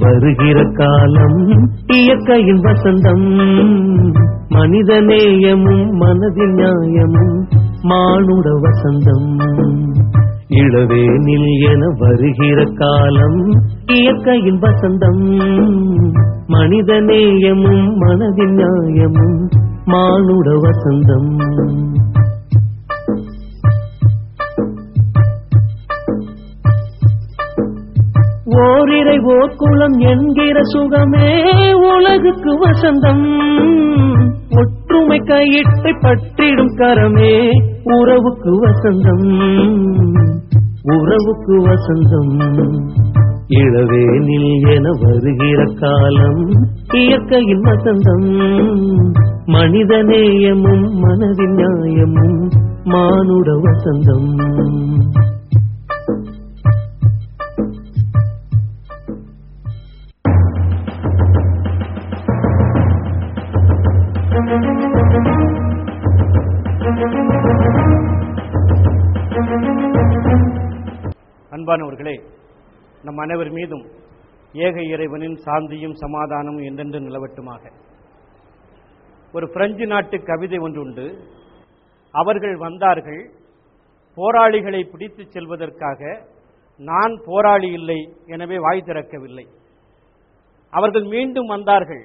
வருகிற காலம் இயற்கையின் வசந்தம். மனிதநேயமும் மனதின் நியாயமும் மானுட வசந்தம். இளவேனில் என வருகிற காலம் இயற்கையின் வசந்தம். மனிதநேயமும் மனதின் நியாயமும் மானுட வசந்தம். ஓரிரை ஓர்குலம் என்கிற சுகமே உலகுக்கு வசந்தம். ஒற்றுமை கையிட்டை பற்றிடும் கரமே உறவுக்கு வசந்தம். உறவுக்கு வசந்தம். இளவேனில் என வருகிற காலம் இயற்கையின் வசந்தம். மனிதநேயமும் மனதின் நியாயமும் மானுட வசந்தம். அன்பானவர்களே, நம் அனைவர் மீதும் ஏக இறைவனின் சாந்தியும் சமாதானமும் என்றென்று நிலவட்டுமாக. ஒரு பிரெஞ்சு நாட்டு கவிதை ஒன்று உண்டு. அவர்கள் வந்தார்கள் போராளிகளை பிடித்து செல்வதற்காக, நான் போராளி இல்லை எனவே வாய் திறக்கவில்லை. அவர்கள் மீண்டும் வந்தார்கள்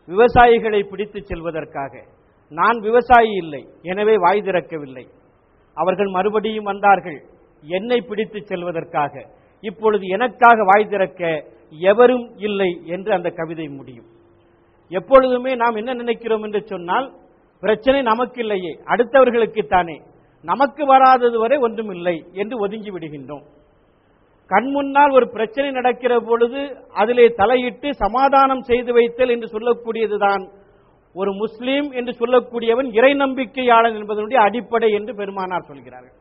விவசாயிகளை பிடித்து செல்வதற்காக, நான் விவசாயி இல்லை எனவே வாய் திறக்கவில்லை. அவர்கள் மறுபடியும் வந்தார்கள் என்னை பிடித்து செல்வதற்காக, இப்பொழுது எனக்காக வாய் திறக்க எவரும் இல்லை என்று அந்த கவிதை முடியும். எப்பொழுதுமே நாம் என்ன நினைக்கிறோம் என்று சொன்னால், பிரச்சனை நமக்கு இல்லையே, அடுத்தவர்களுக்குத்தானே, நமக்கு வராதது வரை ஒன்றும் இல்லை என்று ஒதுங்கி விடுகின்றோம். கண் முன்னால் ஒரு பிரச்சனை நடக்கிற பொழுது அதிலே தலையிட்டு சமாதானம் செய்து வைத்தல் என்று சொல்லக்கூடியதுதான் ஒரு முஸ்லீம் என்று சொல்லக்கூடியவன் இறை நம்பிக்கையாளன் என்பதனுடைய அடிப்படை என்று பெருமானார் சொல்கிறார்கள்.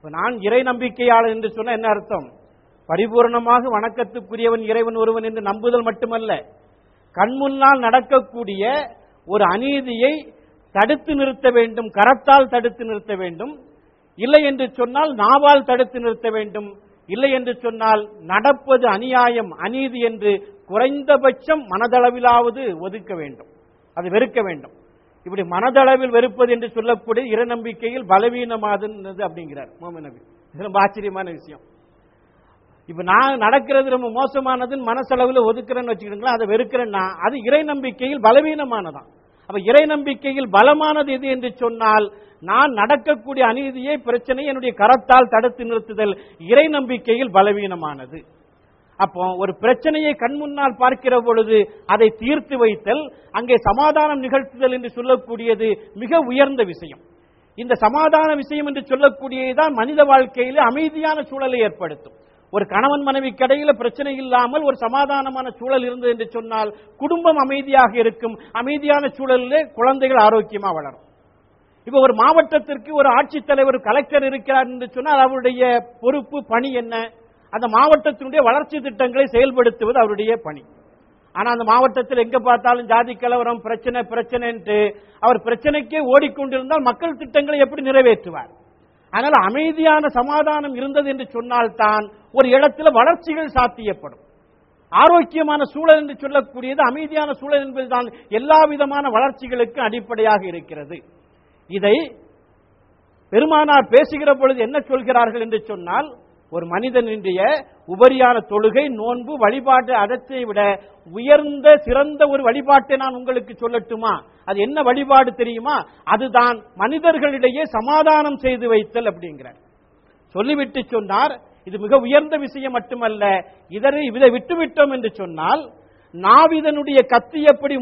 நான் இறை நம்பிக்கையாளன் என்று சொன்ன என்ன அர்த்தம்? பரிபூர்ணமாக வணக்கத்துக்குரியவன் இறைவன் ஒருவன் என்று நம்புதல் மட்டுமல்ல, கண் முன்னால் நடக்கக்கூடிய ஒரு அநீதியை தடுத்து நிறுத்த வேண்டும், கரத்தால் தடுத்து நிறுத்த வேண்டும். இல்லை என்று சொன்னால் நாவால் தடுத்து நிறுத்த வேண்டும். இல்லை என்று சொன்னால் நடப்பது அநியாயம், அநீதி என்று குறைந்தபட்சம் மனதளவிலாவது ஒதுக்க வேண்டும், அது வெறுக்க வேண்டும். இப்படி மனதளவில் வெறுப்பது என்று சொல்லக்கூடிய இறை நம்பிக்கையில் பலவீனமானது அப்படிங்கிறார் முஹம்மது நபி. இது ரொம்ப ஆச்சரியமான விஷயம். இப்ப நான் நடக்கிறது ரொம்ப மோசமானதுன்னு மனசளவில் ஒதுக்குறேன்னு வச்சுக்கிட்டுங்களா, அதை வெறுக்கிறேன்னா அது இறை நம்பிக்கையில் பலவீனமானதான். அப்ப இறை நம்பிக்கையில் பலமானது எது என்று சொன்னால், நான் நடக்கக்கூடிய அநீதியை பிரச்சனை என்னுடைய கரத்தால் தடுத்து நிறுத்துதல் இறை நம்பிக்கையில் பலவீனமானது. அப்போ ஒரு பிரச்சனையை கண் முன்னால் பார்க்கிற பொழுது அதை தீர்த்து வைத்தல், அங்கே சமாதானம் நிகழ்த்துதல் என்று சொல்லக்கூடியது மிக உயர்ந்த விஷயம். இந்த சமாதான விஷயம் என்று சொல்லக்கூடியதுதான் மனித வாழ்க்கையில அமைதியான சூழலை ஏற்படுத்தும். ஒரு கணவன் மனைவி கடையில பிரச்சனை இல்லாமல் ஒரு சமாதானமான சூழல் இருந்தது என்று சொன்னால் குடும்பம் அமைதியாக இருக்கும். அமைதியான சூழலிலே குழந்தைகள் ஆரோக்கியமா வளரும். இப்ப ஒரு மாவட்டத்திற்கு ஒரு ஆட்சித்தலைவர் கலெக்டர் இருக்கிறார் என்று சொன்னால் அவருடைய பொறுப்பு பணி என்ன? அந்த மாவட்டத்தினுடைய வளர்ச்சி திட்டங்களை செயல்படுத்துவது அவருடைய பணி. ஆனா அந்த மாவட்டத்தில் எங்க பார்த்தாலும் ஜாதி கலவரம், பிரச்சனை பிரச்சனை என்று அவர் பிரச்சனைக்கே ஓடிக்கொண்டிருந்தால் மக்கள் திட்டங்களை எப்படி நிறைவேற்றுவார்? அதனால அமைதியான சமாதானம் இருந்தது என்று சொன்னால் தான் ஒரு இடத்துல வளர்ச்சிகள் சாத்தியப்படும். ஆரோக்கியமான சூழல் என்று சொல்லக்கூடியது அமைதியான சூழல் என்பதுதான் எல்லா விதமான வளர்ச்சிகளுக்கு அடிப்படையாக இருக்கிறது. இதை பெருமானார் பேசுகிற பொழுது என்ன சொல்கிறார்கள் என்று சொன்னால், ஒரு மனிதனுடைய உபரியான தொழுகை, நோன்பு, வழிபாட்டு அதத்தை விட உயர்ந்த சிறந்த ஒரு வழிபாட்டை நான் உங்களுக்கு சொல்லட்டுமா? அது என்ன வழிபாடு தெரியுமா? அதுதான் மனிதர்களிடையே சமாதானம் செய்து வைத்தல் அப்படிங்கிறார். சொல்லிவிட்டு சொன்னார், இது மிக உயர்ந்த விஷயம் மட்டுமல்ல, இதை விட்டுவிட்டோம் என்று சொன்னால் நாவிதனுடைய கத்தி எப்படி